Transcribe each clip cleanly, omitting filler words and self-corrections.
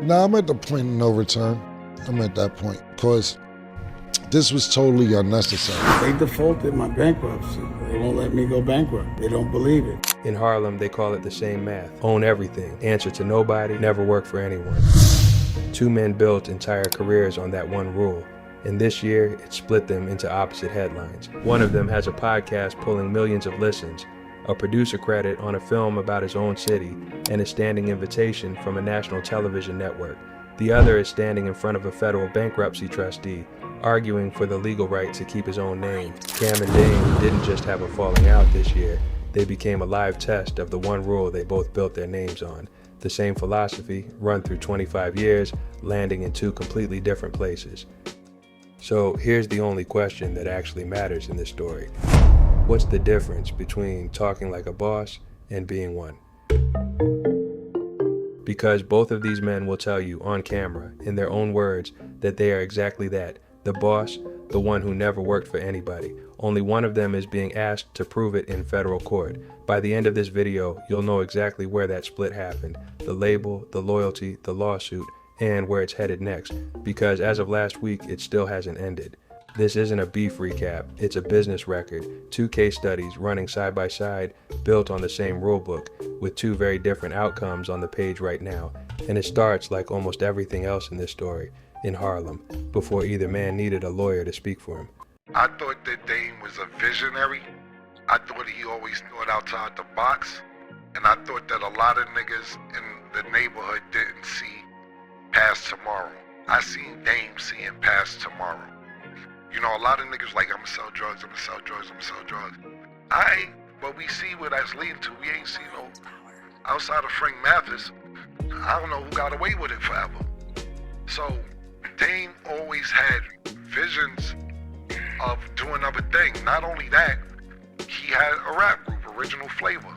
Now I'm at the point of no return. I'm at that point because this was totally unnecessary. They defaulted my bankruptcy. They won't let me go bankrupt. They don't believe it. In Harlem, they call it the same math. Own everything, answer to nobody, never work for anyone. Two men built entire careers on that one rule. And this year, it split them into opposite headlines. One of them has a podcast pulling millions of listens, a producer credit on a film about his own city, and a standing invitation from a national television network. The other is standing in front of a federal bankruptcy trustee, arguing for the legal right to keep his own name. Cam and Dame didn't just have a falling out this year, they became a live test of the one rule they both built their names on. The same philosophy, run through 25 years, landing in two completely different places. So here's the only question that actually matters in this story. What's the difference between talking like a boss and being one? Because both of these men will tell you on camera, in their own words, that they are exactly that, the boss, the one who never worked for anybody. Only one of them is being asked to prove it in federal court. By the end of this video, you'll know exactly where that split happened, the label, the loyalty, the lawsuit, and where it's headed next, because as of last week, it still hasn't ended. This isn't a beef recap, it's a business record, two case studies running side by side, built on the same rulebook, with two very different outcomes on the page right now, and it starts like almost everything else in this story, in Harlem, before either man needed a lawyer to speak for him. I thought that Dame was a visionary. I thought he always thought outside the box, and I thought that a lot of niggas in the neighborhood didn't see past tomorrow. I seen Dame seeing past tomorrow. You know, a lot of niggas like, I'ma sell drugs, I'ma sell drugs, I'ma sell drugs. But we see where that's leading to. We ain't seen no, outside of Frank Mathis, I don't know who got away with it forever. So, Dame always had visions of doing other things. Not only that, he had a rap group, Original Flavor.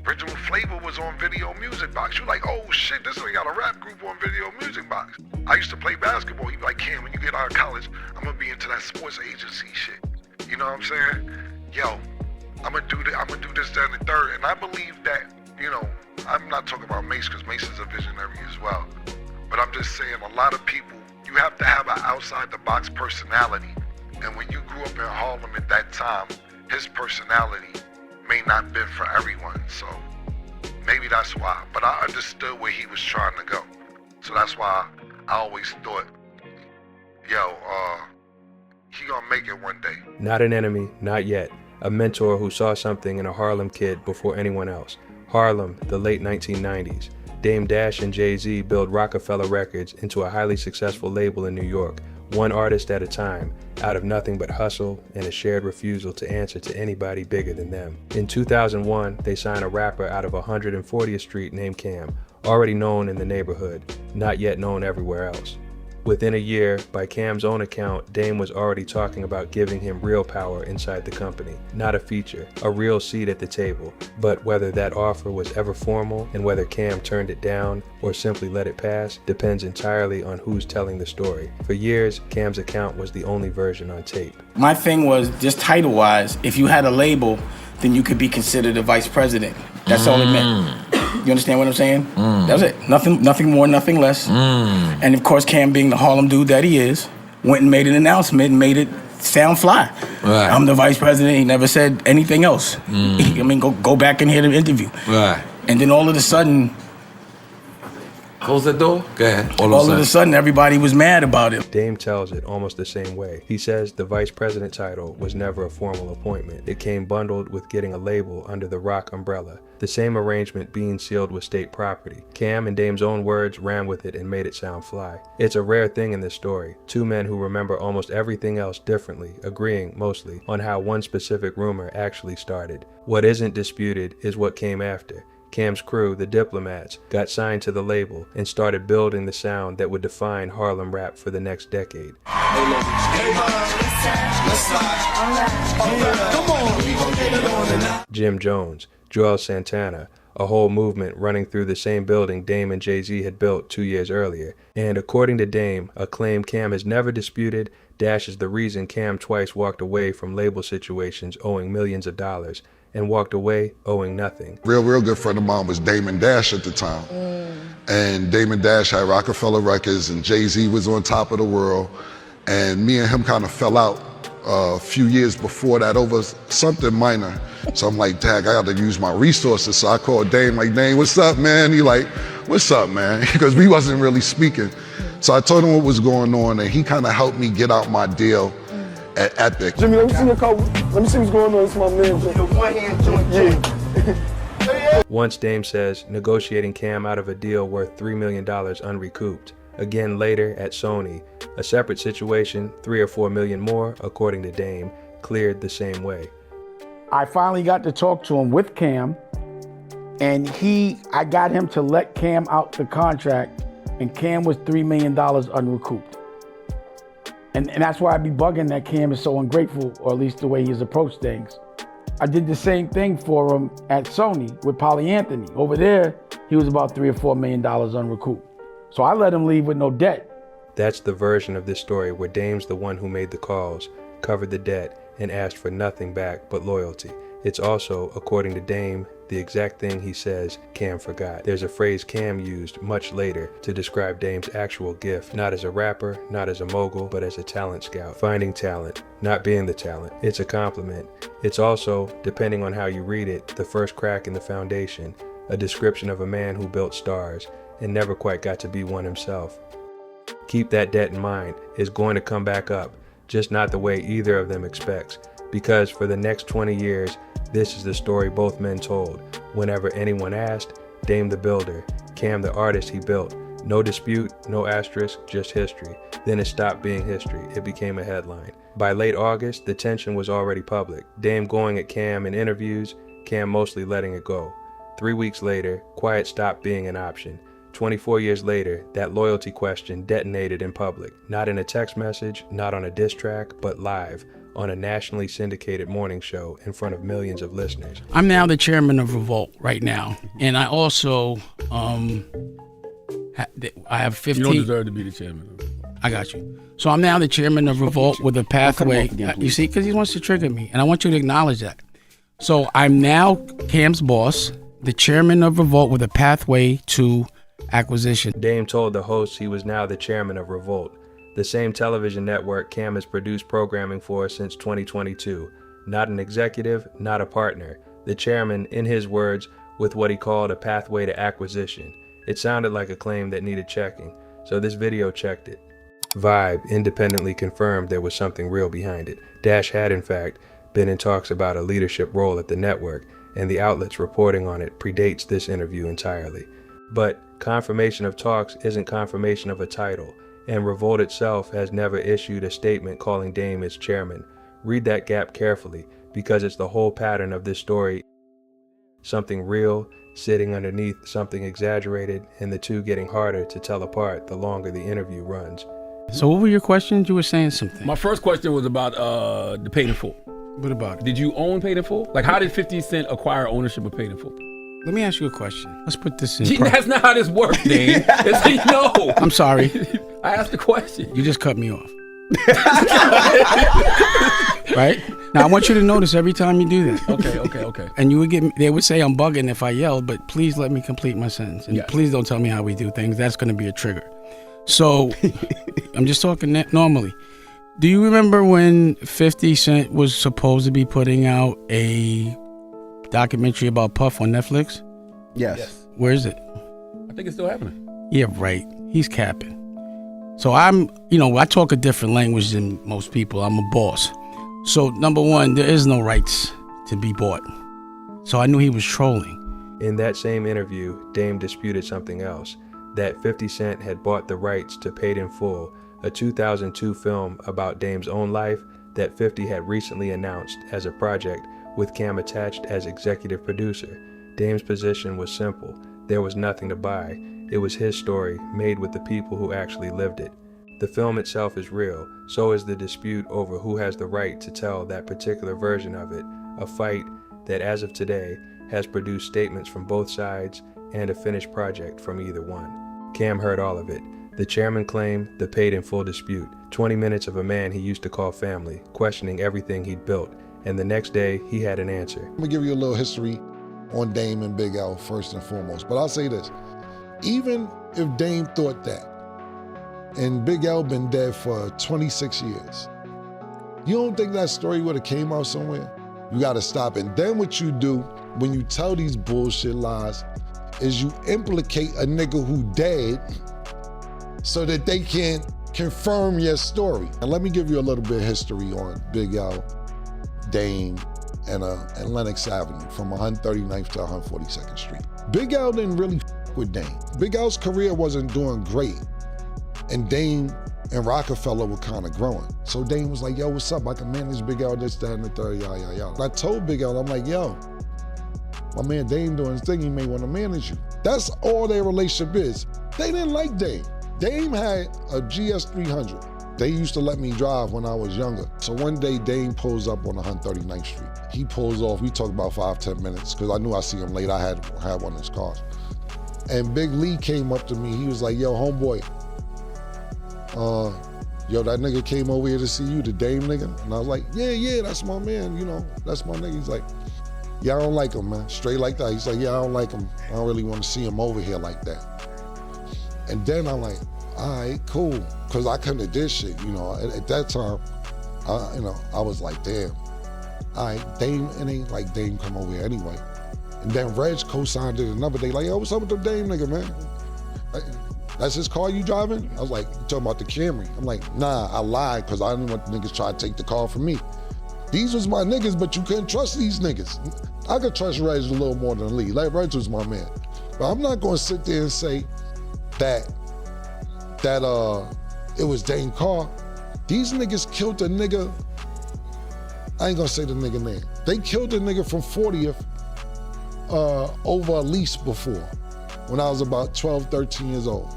Original Flavor was on Video Music Box. You're like, oh shit, this nigga got a rap group on Video Music Box. I used to play basketball. He'd be like, Cam, when you get out of college, I'm gonna be into that sports agency shit. You know what I'm saying? Yo, I'm gonna do this, that, and the third. And I believe that, you know, I'm not talking about Mace, because Mace is a visionary as well. But I'm just saying, a lot of people, you have to have an outside the box personality. And when you grew up in Harlem at that time, his personality may not have been for everyone, so maybe that's why. But I understood where he was trying to go. So that's why I always thought, yo, he gonna make it one day. Not an enemy, not yet. A mentor who saw something in a Harlem kid before anyone else. Harlem, the late 1990s. Dame Dash and Jay-Z built Roc-A-Fella Records into a highly successful label in New York, one artist at a time, out of nothing but hustle and a shared refusal to answer to anybody bigger than them. In 2001, they signed a rapper out of 140th Street named Cam, already known in the neighborhood, not yet known everywhere else. Within a year, by Cam's own account, Dame was already talking about giving him real power inside the company. Not a feature, a real seat at the table. But whether that offer was ever formal and whether Cam turned it down or simply let it pass depends entirely on who's telling the story. For years, Cam's account was the only version on tape. My thing was, just title-wise, if you had a label, then you could be considered a vice president. That's all it meant. You understand what I'm saying? That was it. Nothing more, nothing less. And of course, Cam, being the Harlem dude that he is, went and made an announcement and made it sound fly. Right. I'm the vice president. He never said anything else. I mean, go back and hear the interview. Right. And then all of a sudden, close the door? Go ahead. All of a sudden, everybody was mad about it. Dame tells it almost the same way. He says the vice president title was never a formal appointment. It came bundled with getting a label under the Roc umbrella. The same arrangement being sealed with state property. Cam, in Dame's own words, ran with it and made it sound fly. It's a rare thing in this story. Two men who remember almost everything else differently, agreeing, mostly, on how one specific rumor actually started. What isn't disputed is what came after. Cam's crew, the Diplomats, got signed to the label and started building the sound that would define Harlem rap for the next decade. Jim Jones, Joel Santana, a whole movement running through the same building Dame and Jay-Z had built 2 years earlier. And according to Dame, a claim Cam has never disputed, Dash is the reason Cam twice walked away from label situations owing millions of dollars, and walked away owing nothing. Real good friend of mine was Damon Dash at the time. And Damon Dash had Roc-A-Fella Records and Jay-Z was on top of the world. And me and him kind of fell out a few years before that over something minor. So I'm like, dang, I got to use my resources. So I called Dame, like, Dame, what's up, man? He like, what's up, man? Because we wasn't really speaking. So I told him what was going on, and he kind of helped me get out my deal at Epic. Jimmy, let me see your car. Let me see what's going on. It's my man. The one hand joint. Once Dame says negotiating Cam out of a deal worth $3 million unrecouped. Again later at Sony, a separate situation, 3 or 4 million more, according to Dame, cleared the same way. I finally got to talk to him with Cam, and I got him to let Cam out the contract, and Cam was $3 million unrecouped. And that's why I be bugging that Cam is so ungrateful, or at least the way he's approached things. I did the same thing for him at Sony with Polly Anthony. Over there, he was about $3 or $4 million unrecouped. So I let him leave with no debt. That's the version of this story where Dame's the one who made the calls, covered the debt, and asked for nothing back but loyalty. It's also, according to Dame, the exact thing he says Cam forgot. There's a phrase Cam used much later to describe Dame's actual gift, not as a rapper, not as a mogul, but as a talent scout. Finding talent, not being the talent. It's a compliment. It's also, depending on how you read it, the first crack in the foundation, a description of a man who built stars and never quite got to be one himself. Keep that debt in mind. It's going to come back up, just not the way either of them expects. Because for the next 20 years, this is the story both men told. Whenever anyone asked, Dame the builder, Cam the artist he built. No dispute, no asterisk, just history. Then it stopped being history. It became a headline. By late August, the tension was already public. Dame going at Cam in interviews, Cam mostly letting it go. 3 weeks later, quiet stopped being an option. 24 years later, that loyalty question detonated in public. Not in a text message, not on a diss track, but live on a nationally syndicated morning show in front of millions of listeners. I'm now the chairman of Revolt right now, and I also I have 15. You don't deserve to be the chairman. I got you. So I'm now the chairman of Revolt with a pathway. You see, because he wants to trigger me, and I want you to acknowledge that. So I'm now Cam's boss, the chairman of Revolt with a pathway to acquisition. Dame told the hosts he was now the chairman of Revolt, the same television network Cam has produced programming for since 2022. Not an executive, not a partner. The chairman, in his words, with what he called a pathway to acquisition. It sounded like a claim that needed checking, so this video checked it. Vibe independently confirmed there was something real behind it. Dash had, in fact, been in talks about a leadership role at the network, and the outlets reporting on it predates this interview entirely. But confirmation of talks isn't confirmation of a title, and Revolt itself has never issued a statement calling Dame its chairman. Read that gap carefully, because it's the whole pattern of this story. Something real sitting underneath something exaggerated, and the two getting harder to tell apart the longer the interview runs. So what were your questions? You were saying something. My first question was about the Paid in Full. What about it? Did you own Paid in Full? Like, how did 50 Cent acquire ownership of Paid in Full? Let me ask you a question. Let's put this in. That's not how this works, Dame. No. I'm sorry. I asked the question. You just cut me off. Right? Now I want you to notice every time you do that. Okay. And they would say I'm bugging if I yell, but please let me complete my sentence. And please don't tell me how we do things. That's going to be a trigger. So I'm just talking normally. Do you remember when 50 Cent was supposed to be putting out a documentary about Puff on Netflix? Yes. Where is it? I think it's still happening. Yeah, right. He's capping. So I talk a different language than most people. I'm a boss. So number one, there is no rights to be bought. So I knew he was trolling. In that same interview, Dame disputed something else, that 50 Cent had bought the rights to Paid in Full, a 2002 film about Dame's own life that 50 had recently announced as a project with Cam attached as executive producer. Dame's position was simple. There was nothing to buy. It was his story, made with the people who actually lived it. The film itself is real, so is the dispute over who has the right to tell that particular version of it, a fight that as of today has produced statements from both sides and a finished project from either one. Cam heard all of it. The chairman claimed the Paid in Full dispute, 20 minutes of a man he used to call family, questioning everything he'd built, and the next day he had an answer. I'm gonna give you a little history on Dame and Big L first and foremost, but I'll say this. Even if Dame thought that, and Big L been dead for 26 years, you don't think that story would have came out somewhere? You gotta stop it. And then what you do when you tell these bullshit lies is you implicate a nigga who dead so that they can confirm your story. And let me give you a little bit of history on Big L, Dame, and Lenox Avenue from 139th to 142nd Street. Big L didn't really f with Dame. Big L's career wasn't doing great, and Dame and Roc-A-Fella were kind of growing. So Dame was like, yo, what's up? I can manage Big L, this, that, and the third, yada. I told Big L, I'm like, yo, my man Dame doing his thing, he may want to manage you. That's all their relationship is. They didn't like Dame. Dame had a GS 300. They used to let me drive when I was younger. So one day Dame pulls up on 139th Street. He pulls off, we talked about 5-10 minutes, because I knew I'd see him late. I had one of his cars. And Big Lee came up to me, he was like, yo, homeboy, yo, that nigga came over here to see you, the Dame nigga? And I was like, yeah, that's my man, you know, that's my nigga. He's like, yeah, I don't like him, man. Straight like that. He's like, yeah, I don't like him. I don't really want to see him over here like that. And then I'm like, all right, cool. Cause I couldn't have did shit, you know. At that time, I was like, damn. All right, Dame, it ain't like Dame come over here anyway. And then Reg co-signed it another day, like, yo, what's up with the Dame nigga, man? Like, that's his car you driving? I was like, you talking about the Camry? I'm like, nah, I lied, cause I didn't want the niggas try to take the car from me. These was my niggas, but you couldn't trust these niggas. I could trust Reg a little more than Lee. Like, Reg was my man. But I'm not gonna sit there and say that it was Dame car. These niggas killed a nigga, I ain't gonna say the nigga name. They killed a nigga from 40th over a lease before, when I was about 12, 13 years old.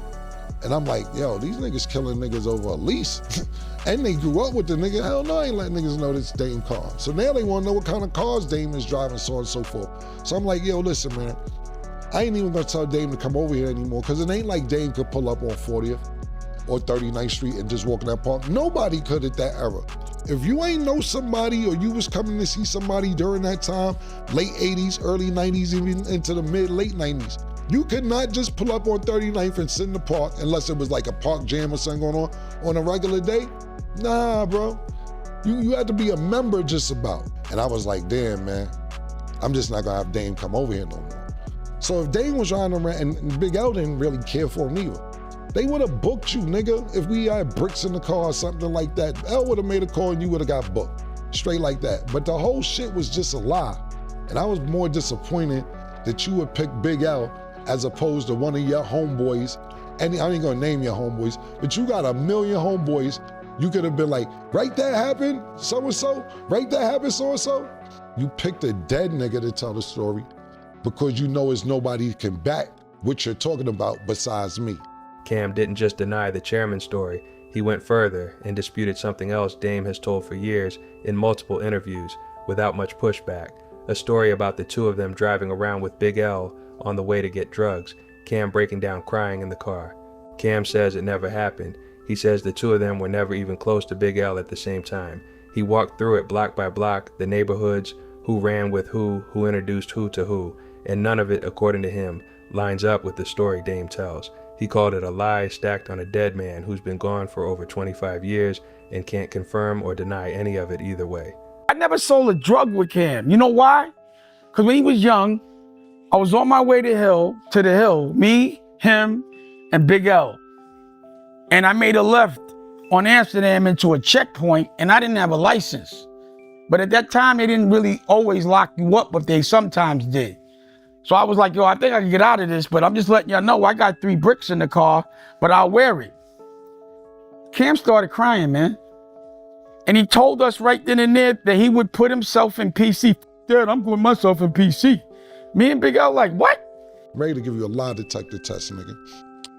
And I'm like, yo, these niggas killing niggas over a lease. And they grew up with the nigga. Hell no, I ain't letting niggas know this Dame car. So now they wanna know what kind of cars Dame is driving, so on and so forth. So I'm like, yo, listen, man, I ain't even gonna tell Dame to come over here anymore, because it ain't like Dame could pull up on 40th or 39th Street and just walk in that park. Nobody could at that era. If you ain't know somebody, or you was coming to see somebody during that time, late 80s, early 90s, even into the late 90s, you could not just pull up on 39th and sit in the park unless it was like a park jam or something going on a regular day. Nah, bro. You had to be a member just about. And I was like, damn, man, I'm just not gonna have Dame come over here no more. So if Dame was riding around, and Big L didn't really care for him either, they would have booked you, nigga. If we had bricks in the car or something like that, L would have made a call and you would have got booked. Straight like that. But the whole shit was just a lie. And I was more disappointed that you would pick Big L as opposed to one of your homeboys. And I ain't gonna name your homeboys, but you got a million homeboys. You could have been like, right, that happened, so-and-so, right, that happened, so-and-so. You picked a dead nigga to tell the story because you know it's nobody can back what you're talking about besides me. Cam didn't just deny the chairman story, he went further and disputed something else Dame has told for years in multiple interviews without much pushback, a story about the two of them driving around with Big L on the way to get drugs, Cam breaking down crying in the car. Cam says it never happened. He says the two of them were never even close to Big L at the same time. He walked through it block by block, the neighborhoods, who ran with who introduced who to who, and none of it, according to him, lines up with the story Dame tells. He called it a lie stacked on a dead man who's been gone for over 25 years and can't confirm or deny any of it either way. I never sold a drug with Cam. You know why? Because when he was young, I was on my way to the hill, me, him, and Big L. And I made a left on Amsterdam into a checkpoint, and I didn't have a license. But at that time, they didn't really always lock you up, but they sometimes did. So I was like, yo, I think I can get out of this, but I'm just letting y'all know I got 3 bricks in the car, but I'll wear it. Cam started crying, man. And he told us right then and there that he would put himself in PC. Dad, I'm putting myself in PC. Me and Big L like, what? I'm ready to give you a lie detector test, nigga.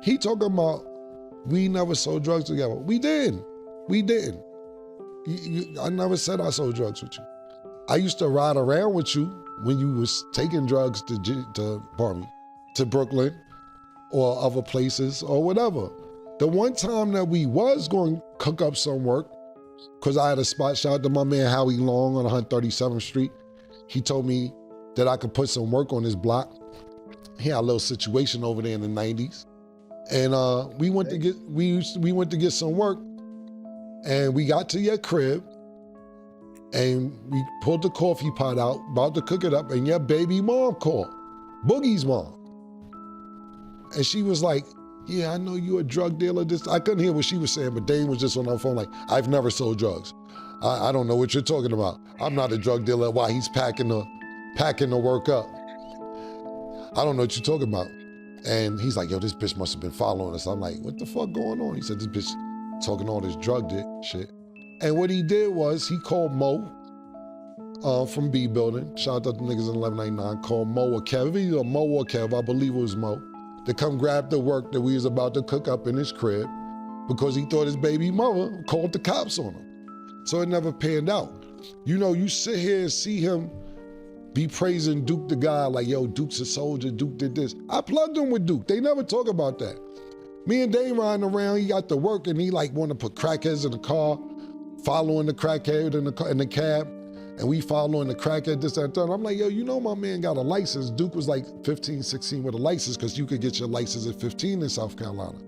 He talking about we never sold drugs together. We did. We didn't. I never said I sold drugs with you. I used to ride around with you when you was taking drugs to Brooklyn or other places or whatever. The one time that we was going to cook up some work, because I had a spot. Shout out to my man Howie Long on 137th Street. He told me that I could put some work on his block. He had a little situation over there in the 90s. And we went to get some work, and we got to your crib, and we pulled the coffee pot out, about to cook it up, and your baby mom called, Boogie's mom. And she was like, yeah, I know you a drug dealer. I couldn't hear what she was saying, but Dane was just on her phone like, I've never sold drugs. I don't know what you're talking about. I'm not a drug dealer while he's packing the work up. I don't know what you're talking about. And he's like, yo, this bitch must have been following us. I'm like, what the fuck going on? He said, this bitch talking all this drug shit. And what he did was he called Mo from B Building. Shout out to the niggas in 1199. Called Mo or Kev. Either Mo or Kev, I believe it was Mo, to come grab the work that we was about to cook up in his crib because he thought his baby mother called the cops on him. So it never panned out. You know, you sit here and see him be praising Duke the guy, like, yo, Duke's a soldier, Duke did this. I plugged him with Duke. They never talk about that. Me and Dame riding around, he got the work, and he like want to put crackheads in the car, following the crackhead in the cab, and we following the crackhead, this, that, and that. I'm like, yo, you know my man got a license. Duke was like 15, 16 with a license, because you could get your license at 15 in South Carolina.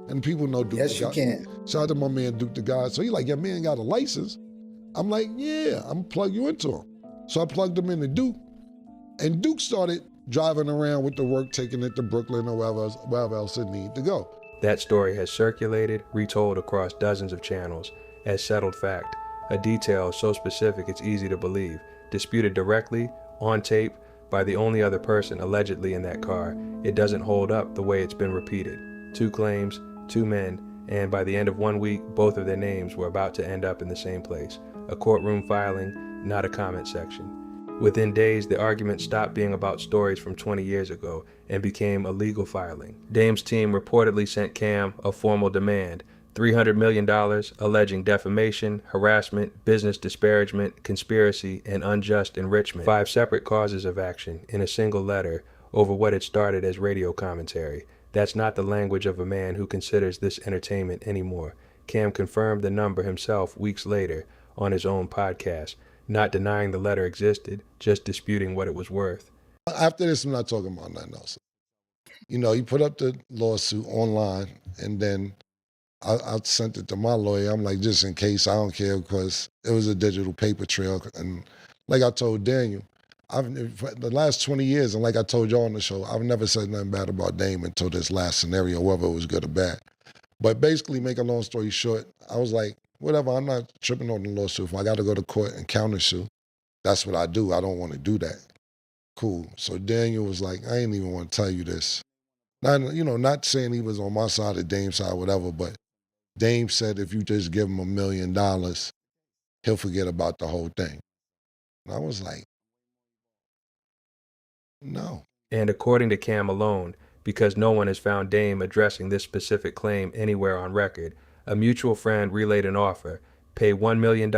And people know Duke Yes, the you guy. can. Shout out to my man Duke the guy. So he like, your man got a license? I'm like, yeah, I'm gonna plug you into him. So I plugged him into Duke, and Duke started driving around with the work, taking it to Brooklyn or wherever else it needed to go. That story has circulated, retold across dozens of channels as settled fact, a detail so specific it's easy to believe, disputed directly, on tape, by the only other person allegedly in that car. It doesn't hold up the way it's been repeated. 2 claims, 2 men, and by the end of 1 week, both of their names were about to end up in the same place. A courtroom filing, not a comment section. Within days, the argument stopped being about stories from 20 years ago and became a legal filing. Dame's team reportedly sent Cam a formal demand, $300 million, alleging defamation, harassment, business disparagement, conspiracy, and unjust enrichment. 5 separate causes of action in a single letter over what had started as radio commentary. That's not the language of a man who considers this entertainment anymore. Cam confirmed the number himself weeks later on his own podcast, not denying the letter existed, just disputing what it was worth. After this, I'm not talking about nothing else. You know, he put up the lawsuit online, and then I sent it to my lawyer. I'm like, just in case, I don't care, because it was a digital paper trail. And like I told Daniel, for the last 20 years, and like I told y'all on the show, I've never said nothing bad about Dame until this last scenario, whether it was good or bad. But basically, make a long story short, I was like, whatever, I'm not tripping on the lawsuit. If I got to go to court and countersue, that's what I do. I don't want to do that. Cool. So Daniel was like, I ain't even want to tell you this. Not saying he was on my side or Dame's side, whatever, but Dame said if you just give him $1 million, he'll forget about the whole thing. And I was like, no. And according to Cam alone, because no one has found Dame addressing this specific claim anywhere on record, a mutual friend relayed an offer, pay $1 million,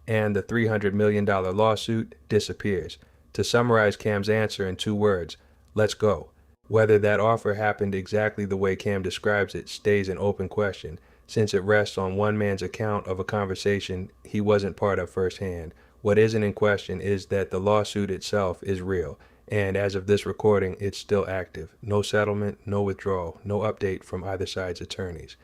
and the $300 million lawsuit disappears. To summarize Cam's answer in 2 words, let's go. Whether that offer happened exactly the way Cam describes it stays an open question, since it rests on one man's account of a conversation he wasn't part of firsthand. What isn't in question is that the lawsuit itself is real, and as of this recording, it's still active. No settlement, no withdrawal, no update from either side's attorneys.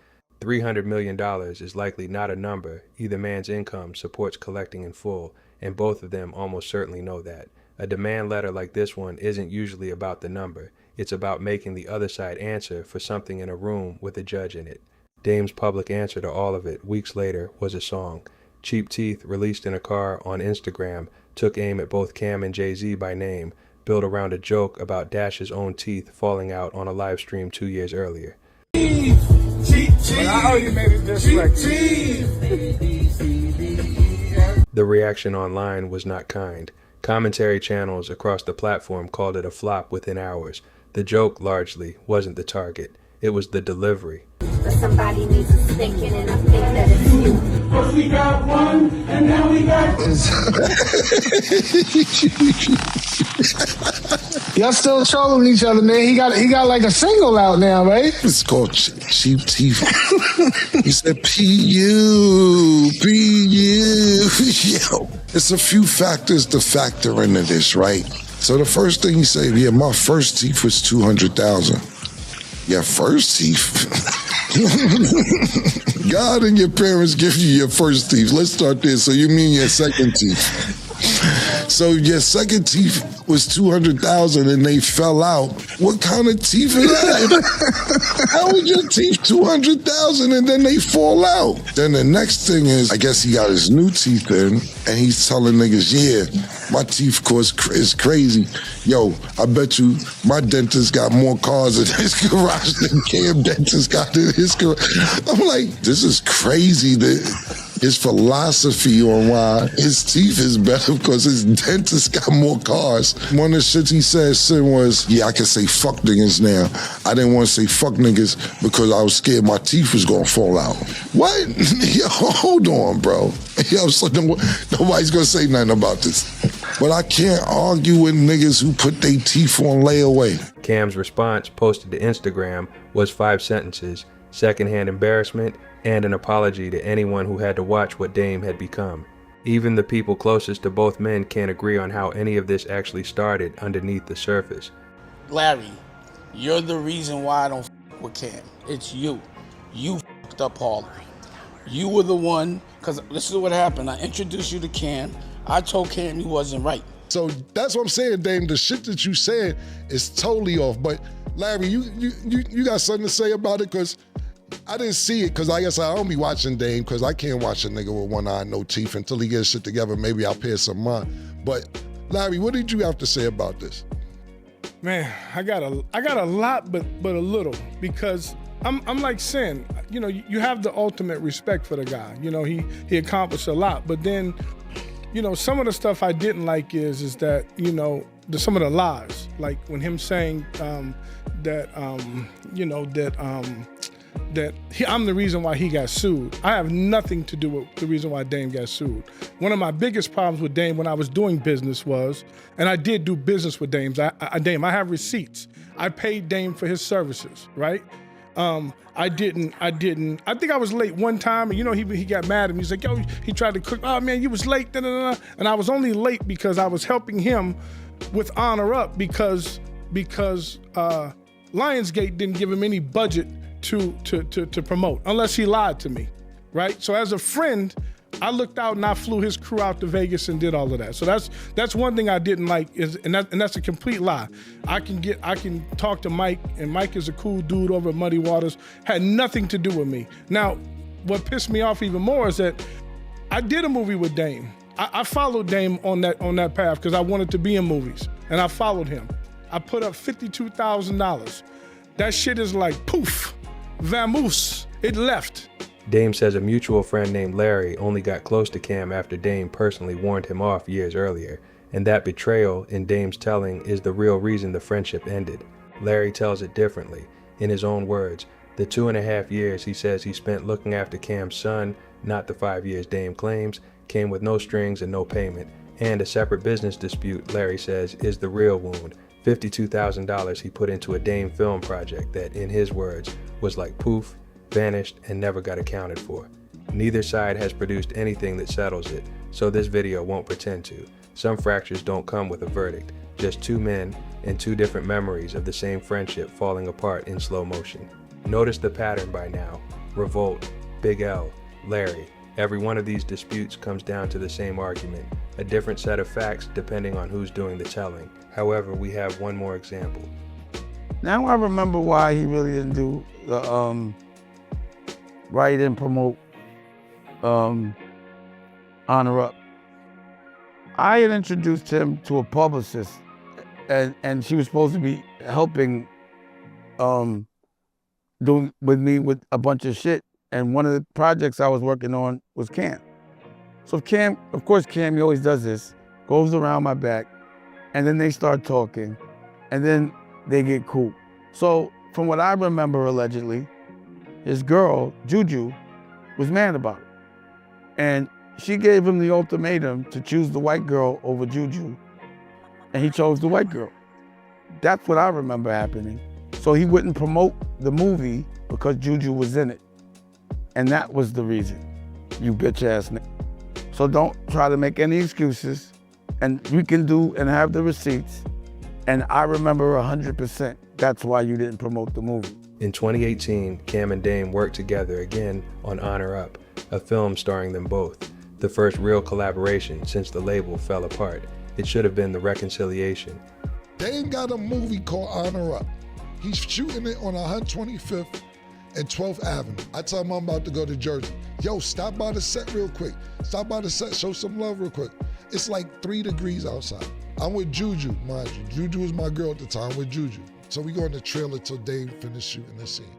$300 million is likely not a number either man's income supports collecting in full, and both of them almost certainly know that. A demand letter like this one isn't usually about the number. It's about making the other side answer for something in a room with a judge in it. Dame's public answer to all of it weeks later was a song. Cheap Teeth, released in a car on Instagram, took aim at both Cam and Jay-Z by name, built around a joke about Dash's own teeth falling out on a live stream 2 years earlier. But I already made it this record. The reaction online was not kind. Commentary channels across the platform called it a flop within hours. The joke, largely, wasn't the target. It was the delivery. But somebody needs a stick in, and I think that it's you. First we got one, and now we got Y'all still trolling each other, man. He got like a single out now, right? It's called Cheap Teeth. He said, P.U. Yo, it's a few factors to factor into this, right? So the first thing he said, yeah, my first teeth was 200,000. Your first teeth? God and your parents give you your first teeth. Let's start there. So you mean your second teeth? So your second teeth was 200,000 and they fell out. What kind of teeth is that? How was your teeth 200,000 and then they fall out? Then the next thing is, I guess he got his new teeth in and he's telling niggas, yeah, my teeth cost is crazy. Yo, I bet you my dentist got more cars in his garage than Cam dentist got in his garage. I'm like, this is crazy that his philosophy on why his teeth is better because his dentist got more cars. One of the shits he said sin was, yeah, I can say fuck niggas now. I didn't want to say fuck niggas because I was scared my teeth was gonna fall out. What? Yo, hold on, bro. Yo, so nobody's gonna say nothing about this. But I can't argue with niggas who put their teeth on layaway. Cam's response, posted to Instagram, was 5 sentences: secondhand embarrassment, and an apology to anyone who had to watch what Dame had become. Even the people closest to both men can't agree on how any of this actually started underneath the surface. Larry, you're the reason why I don't with Cam. It's you. You fucked up Harlem. You were the one, because this is what happened. I introduced you to Cam. I told Cam he wasn't right. So that's what I'm saying, Dame. The shit that you said is totally off. But Larry, you got something to say about it? Because I didn't see it, because I guess I don't be watching Dame, because I can't watch a nigga with one eye and no teeth until he gets shit together. Maybe I'll pay some mind. But Larry, what did you have to say about this? Man, I got a lot, but a little, because I'm like Sin. You know, you have the ultimate respect for the guy. You know, he accomplished a lot, but then, you know, some of the stuff I didn't like is that, you know, some of the lies, like when him saying that I'm the reason why he got sued. I have nothing to do with the reason why Dame got sued. One of my biggest problems with Dame when I was doing business was, and I did do business with Dame, I have receipts. I paid Dame for his services, right? I think I was late one time, and you know, he got mad at me. He's like, yo, he tried to cook, oh man, you was late, da-da-da. And I was only late because I was helping him with Honor Up because Lionsgate didn't give him any budget to promote, unless he lied to me, right? So as a friend, I looked out and I flew his crew out to Vegas and did all of that. So that's one thing I didn't like, and that's a complete lie. I can talk to Mike, and Mike is a cool dude over at Muddy Waters, had nothing to do with me. Now, what pissed me off even more is that I did a movie with Dame. I followed Dame on that path because I wanted to be in movies, and I followed him. I put up $52,000. That shit is like poof, vamoose, it left. Dame says a mutual friend named Larry only got close to Cam after Dame personally warned him off years earlier, and that betrayal, in Dame's telling, is the real reason the friendship ended. Larry tells it differently. In his own words, the 2.5 years he says he spent looking after Cam's son, not the 5 years Dame claims, came with no strings and no payment, and a separate business dispute, Larry says, is the real wound. $52,000 he put into a Dame film project that, in his words, was like poof, vanished, and never got accounted for. Neither side has produced anything that settles it, so this video won't pretend to. Some fractures don't come with a verdict, just two men and two different memories of the same friendship falling apart in slow motion. Notice the pattern by now. Revolt, Big L, Larry. Every one of these disputes comes down to the same argument, a different set of facts depending on who's doing the telling. However, we have one more example. Now I remember why he really didn't do the write and promote Honor Up. I had introduced him to a publicist, and she was supposed to be helping doing with me with a bunch of shit. And one of the projects I was working on was Cam. So Cam, of course Cam, he always does this, goes around my back, and then they start talking, and then they get cool. So from what I remember allegedly, his girl, Juju, was mad about it. And she gave him the ultimatum to choose the white girl over Juju, and he chose the white girl. That's what I remember happening. So he wouldn't promote the movie because Juju was in it. And that was the reason, you bitch ass nigga. So don't try to make any excuses, and we can do and have the receipts. And I remember 100% that's why you didn't promote the movie. In 2018, Cam and Dame worked together again on Honor Up, a film starring them both. The first real collaboration since the label fell apart. It should have been the reconciliation. Dame got a movie called Honor Up. He's shooting it on 125th and 12th Avenue. I tell him I'm about to go to Jersey. Yo, stop by the set real quick. Stop by the set, show some love real quick. It's like 3 degrees outside. I'm with Juju, mind you. Juju was my girl at the time, with Juju. So we go in the trailer till Dame finish shooting the scene.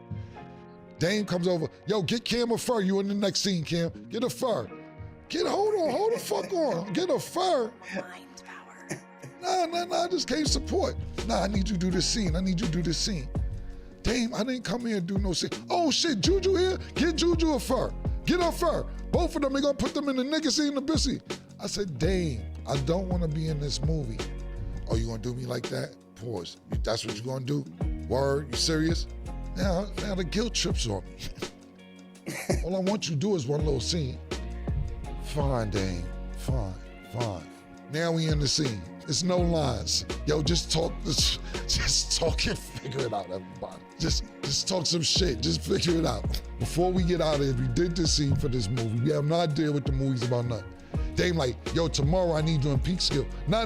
Dame comes over, yo, get Cam a fur. You in the next scene, Cam. Get a fur. Hold the fuck on. Get a fur. Nah, I just came support. Nah, I need you to do this scene. Dame, I didn't come here and do no scene. Oh shit, Juju here? Get Juju a fur. Get a fur. Both of them, they gonna put them in the nigga scene, the bitch scene. I said, Dame, I don't wanna be in this movie. Oh, you gonna do me like that? Pause. That's what you gonna do? Word, you serious? Now the guilt trips on me. All I want you to do is one little scene. Fine, Dame, fine. Now we in the scene. It's no lines. Yo, just talk and figure it out, everybody. Just talk some shit, just figure it out. Before we get out of here, we did this scene for this movie. We have no idea what the movie's about nothing. Dame like, yo, tomorrow I need you in peak skill. No.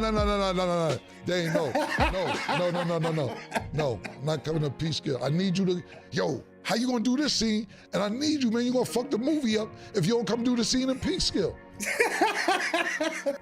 Dame, no. No, I'm not coming to peak skill. I need you to, yo, how you gonna do this scene? And I need you, man, you gonna fuck the movie up if you don't come do the scene in peak skill.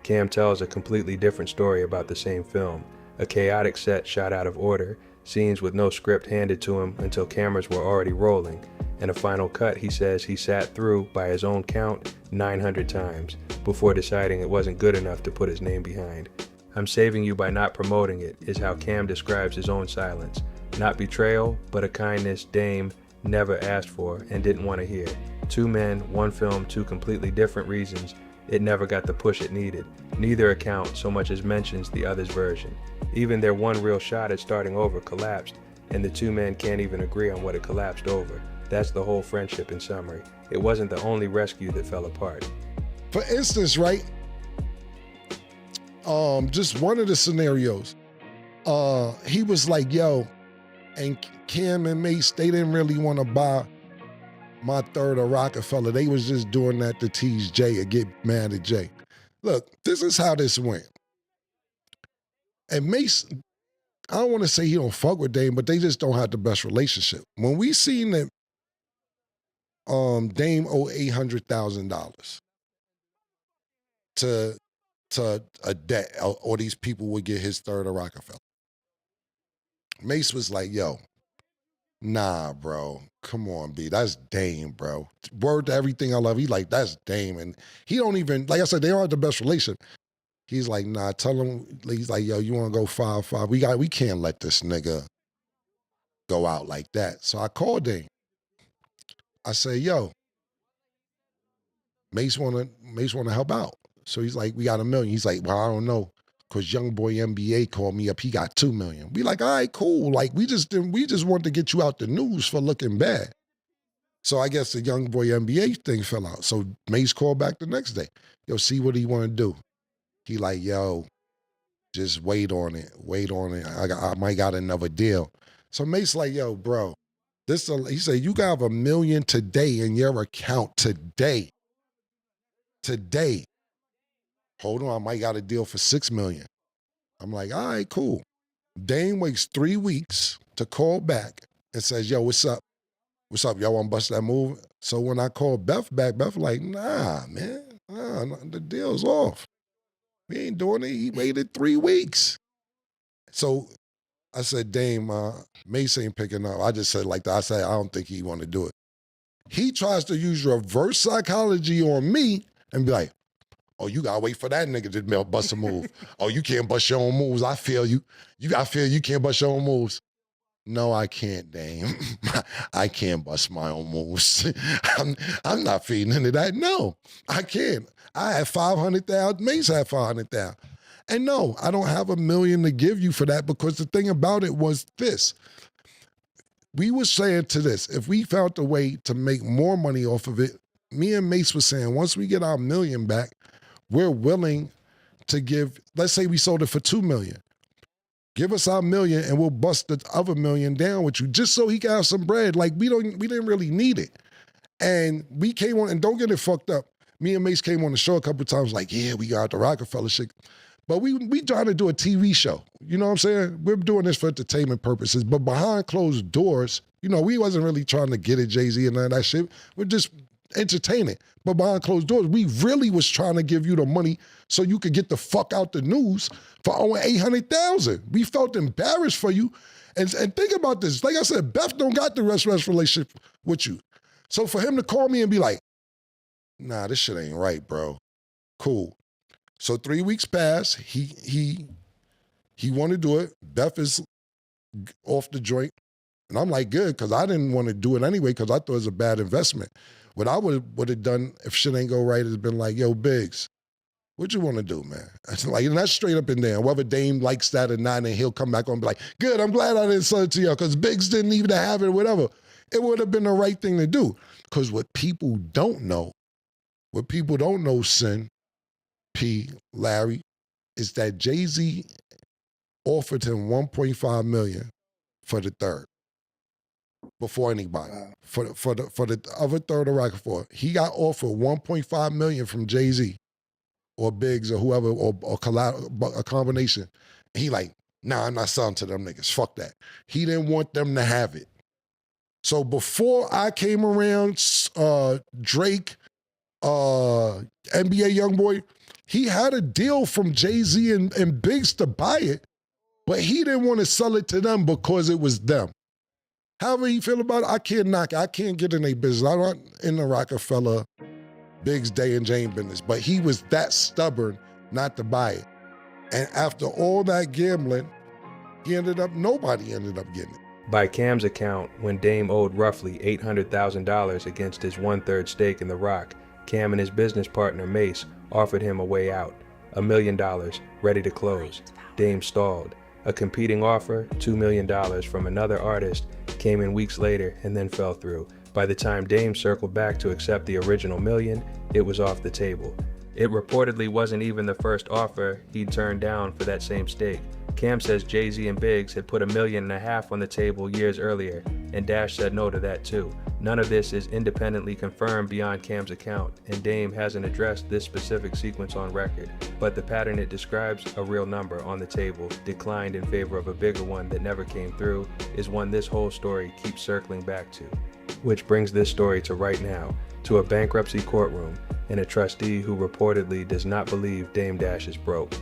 Cam tells a completely different story about the same film. A chaotic set shot out of order, scenes with no script handed to him until cameras were already rolling, and a final cut he says he sat through, by his own count, 900 times before deciding it wasn't good enough to put his name behind. I'm saving you by not promoting it is how Cam describes his own silence. Not betrayal, but a kindness Dame never asked for and didn't want to hear. 2 men, 1 film, 2 completely different reasons. It never got the push it needed. Neither account so much as mentions the other's version. Even their one real shot at starting over collapsed, and the 2 men can't even agree on what it collapsed over. That's the whole friendship in summary. It wasn't the only rescue that fell apart. For instance, right? Just one of the scenarios. He was like, yo, and Cam and Mace, they didn't really want to buy my third of Roc-A-Fella. They was just doing that to tease Jay or get mad at Jay. Look, this is how this went. And Mace, I don't want to say he don't fuck with Dame, but they just don't have the best relationship. When we seen that Dame owed $800,000 to a debt, or these people would get his third of Roc-A-Fella. Mace was like, yo, nah, bro. Come on, B. That's Dame, bro. Word to everything I love. He like, that's Dame. And he don't even, like I said, they don't have the best relation. He's like, nah, tell him, he's like, yo, you want to go 5-5? We can't let this nigga go out like that. So I called Dame. I say, yo, Mace wanna help out. So he's like, we got $1 million. He's like, well, I don't know. Cause young boy NBA called me up, he got $2 million. We like, all right, cool. Like we just wanted to get you out the news for looking bad. So I guess the young boy NBA thing fell out. So Mace called back the next day. Yo, see what he want to do. He like, yo, just wait on it. I might got another deal. So Mace like, yo, bro, he said, you got $1 million today in your account today. Hold on, I might got a deal for $6 million. I'm like, all right, cool. Dame waits 3 weeks to call back and says, yo, what's up? What's up? Y'all want to bust that move? So when I called Beth back, Beth like, nah, man, the deal's off. We ain't doing it. He waited 3 weeks. So I said, Dame, Mace ain't picking up. I just said like that. I said, I don't think he want to do it. He tries to use reverse psychology on me and be like, oh, you gotta wait for that nigga to bust a move. Oh, you can't bust your own moves. I feel you. I feel you can't bust your own moves. No, I can't, Dame. I can't bust my own moves. I'm not feeding into that. No, I can't. I had 500,000. Mace had 500,000. And no, I don't have $1 million to give you for that, because the thing about it was this. We were saying to this, if we found a way to make more money off of it, me and Mace was saying, once we get our $1 million back, we're willing to give, let's say we sold it for $2 million. Give us our $1 million and we'll bust the other $1 million down with you, just so he can have some bread. Like, we didn't really need it. And we came on, and don't get it fucked up. Me and Mace came on the show a couple of times like, yeah, we got the Roc-A-Fella shit. But we trying to do a TV show. You know what I'm saying? We're doing this for entertainment purposes. But behind closed doors, you know, we wasn't really trying to get at Jay-Z and none of that shit. We're just entertaining. But behind closed doors, we really was trying to give you the money so you could get the fuck out the news for owing $800,000. We felt embarrassed for you. And think about this. Like I said, Beth don't got the rest relationship with you. So for him to call me and be like, nah, this shit ain't right, bro. Cool. So 3 weeks pass. He want to do it. Beth is off the joint. And I'm like, good, because I didn't want to do it anyway, because I thought it was a bad investment. What I would have done if shit ain't go right is been like, yo, Biggs, what you want to do, man? Like, and that's straight up and down. Whether Dame likes that or not, and he'll come back on and be like, good, I'm glad I didn't sell it to y'all, because Biggs didn't even have it or whatever. It would have been the right thing to do. Because what people don't know, Sin, P, Larry, is that Jay-Z offered him $1.5 million for the third. Before anybody. For the other third of Roc-A-Fella. He got offered $1.5 million from Jay-Z or Biggs or whoever, or a combination. And he like, nah, I'm not selling to them niggas. Fuck that. He didn't want them to have it. So before I came around, Drake, NBA Youngboy, he had a deal from Jay-Z and Biggs to buy it, but he didn't want to sell it to them because it was them. However you feel about it, I can't knock it. I can't get in their business. I'm not in the Roc-A-Fella, Biggs, Day and Jane business, but he was that stubborn not to buy it. And after all that gambling, nobody ended up getting it. By Cam's account, when Dame owed roughly $800,000 against his 1/3 stake in The Roc, Cam and his business partner Mace offered him a way out, $1 million, ready to close. Dame stalled. A competing offer, $2 million from another artist, came in weeks later and then fell through. By the time Dame circled back to accept the original $1 million, it was off the table. It reportedly wasn't even the first offer he'd turned down for that same stake. Cam says Jay-Z and Biggs had put $1.5 million on the table years earlier, and Dash said no to that too. None of this is independently confirmed beyond Cam's account, and Dame hasn't addressed this specific sequence on record. But the pattern it describes, a real number on the table, declined in favor of a bigger one that never came through, is one this whole story keeps circling back to. Which brings this story to right now, to a bankruptcy courtroom, and a trustee who reportedly does not believe Dame Dash is broke.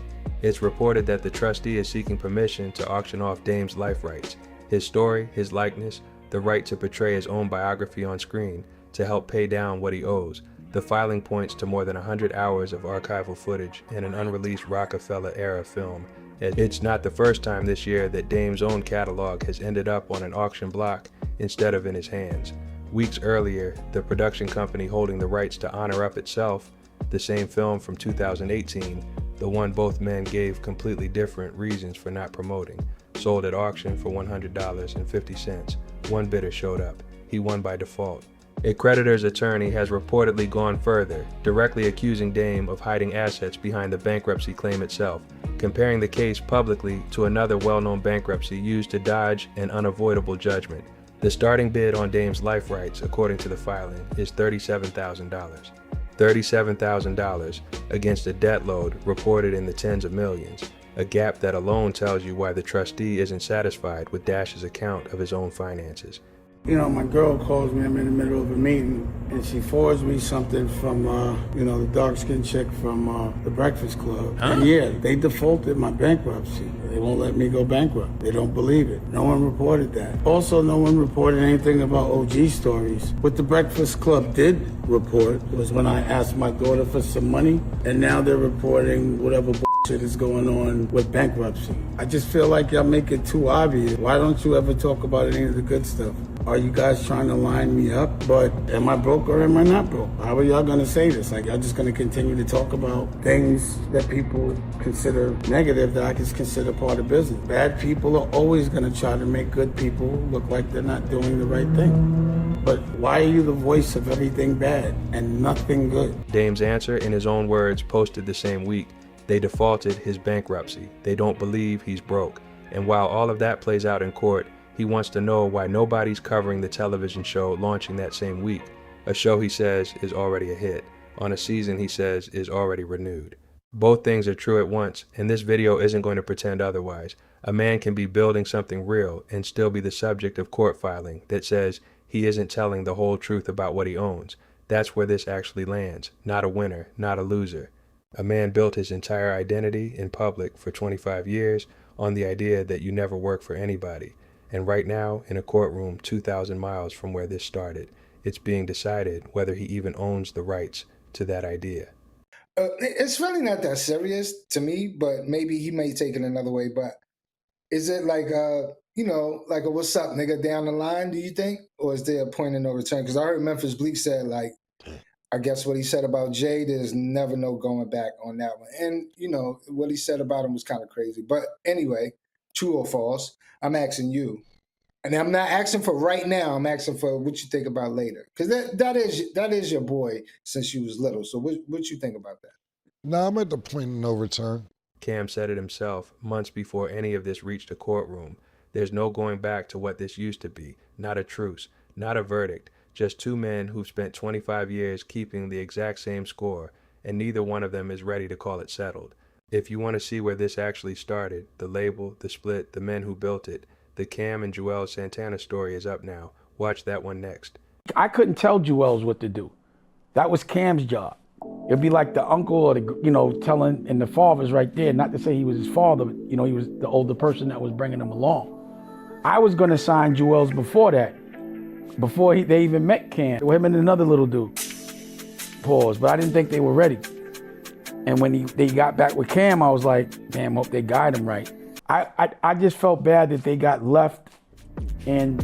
It's reported that the trustee is seeking permission to auction off Dame's life rights, his story, his likeness, the right to portray his own biography on screen to help pay down what he owes. The filing points to more than 100 hours of archival footage and an unreleased Roc-A-Fella era film. It's not the first time this year that Dame's own catalog has ended up on an auction block instead of in his hands. Weeks earlier, the production company holding the rights to Honor Up itself, the same film from 2018, the one both men gave completely different reasons for not promoting, sold at auction for $100.50. One bidder showed up. He won by default. A creditor's attorney has reportedly gone further, directly accusing Dame of hiding assets behind the bankruptcy claim itself, comparing the case publicly to another well-known bankruptcy used to dodge an unavoidable judgment. The starting bid on Dame's life rights, according to the filing, is $37,000. $37,000 against a debt load reported in the tens of millions, a gap that alone tells you why the trustee isn't satisfied with Dash's account of his own finances. You know, my girl calls me, I'm in the middle of a meeting, and she forwards me something from, the dark-skinned chick from the Breakfast Club. Huh? And yeah, they defaulted my bankruptcy. They won't let me go bankrupt. They don't believe it. No one reported that. Also, no one reported anything about OG stories. What the Breakfast Club did report was when I asked my daughter for some money, and now they're reporting whatever shit is going on with bankruptcy. I just feel like y'all make it too obvious. Why don't you ever talk about any of the good stuff? are you guys trying to line me up? But am I broke or am I not broke? How are y'all gonna say this? Like, y'all just gonna continue to talk about things that people consider negative that I just consider part of business? Bad people are always gonna try to make good people look like they're not doing the right thing. But why are you the voice of everything bad and nothing good? Dame's answer, in his own words, posted the same week. They defaulted his bankruptcy. They don't believe he's broke. And while all of that plays out in court, he wants to know why nobody's covering the television show launching that same week. A show he says is already a hit, on a season he says is already renewed. Both things are true at once, and this video isn't going to pretend otherwise. A man can be building something real and still be the subject of court filing that says he isn't telling the whole truth about what he owns. That's where this actually lands. Not a winner, not a loser. A man built his entire identity in public for 25 years on the idea that you never work for anybody. And right now, in a courtroom 2,000 miles from where this started, it's being decided whether he even owns the rights to that idea. It's really not that serious to me, but maybe he may take it another way. But is it like, like a what's up, nigga, down the line, do you think? Or is there a point of no return? Because I heard Memphis Bleak said, like, I guess what he said about Jay, there's never no going back on that one. And, what he said about him was kind of crazy. But anyway, true or false, I'm asking you. And I'm not asking for right now. I'm asking for what you think about later. Because that is your boy since you was little. So what you think about that? Nah, I'm at the point of no return. Cam said it himself months before any of this reached a courtroom. There's no going back to what this used to be. Not a truce, not a verdict. Just two men who've spent 25 years keeping the exact same score, and neither one of them is ready to call it settled. If you want to see where this actually started, the label, the split, the men who built it, the Cam and Joel Santana story is up now. Watch that one next. I couldn't tell Joel's what to do. That was Cam's job. It'd be like the uncle or the, telling, and the father's right there. Not to say he was his father, but, he was the older person that was bringing him along. I was going to sign Joel's before that. Before they even met Cam, him and another little dude. Pause, but I didn't think they were ready. And when they got back with Cam, I was like, damn, hope they guide him right. I just felt bad that they got left, and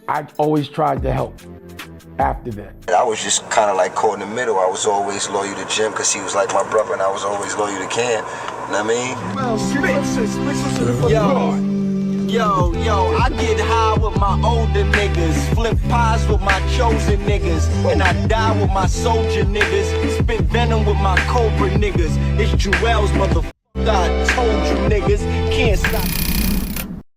I always tried to help after that. I was just kind of like caught in the middle. I was always loyal to Jim because he was like my brother, and I was always loyal to Cam. You know what I mean? Yo, I get high with my older niggas, flip pies with my chosen niggas, and I die with my soldier niggas, spit venom with my cobra niggas. It's Joel's motherfucker, I told you niggas, can't stop.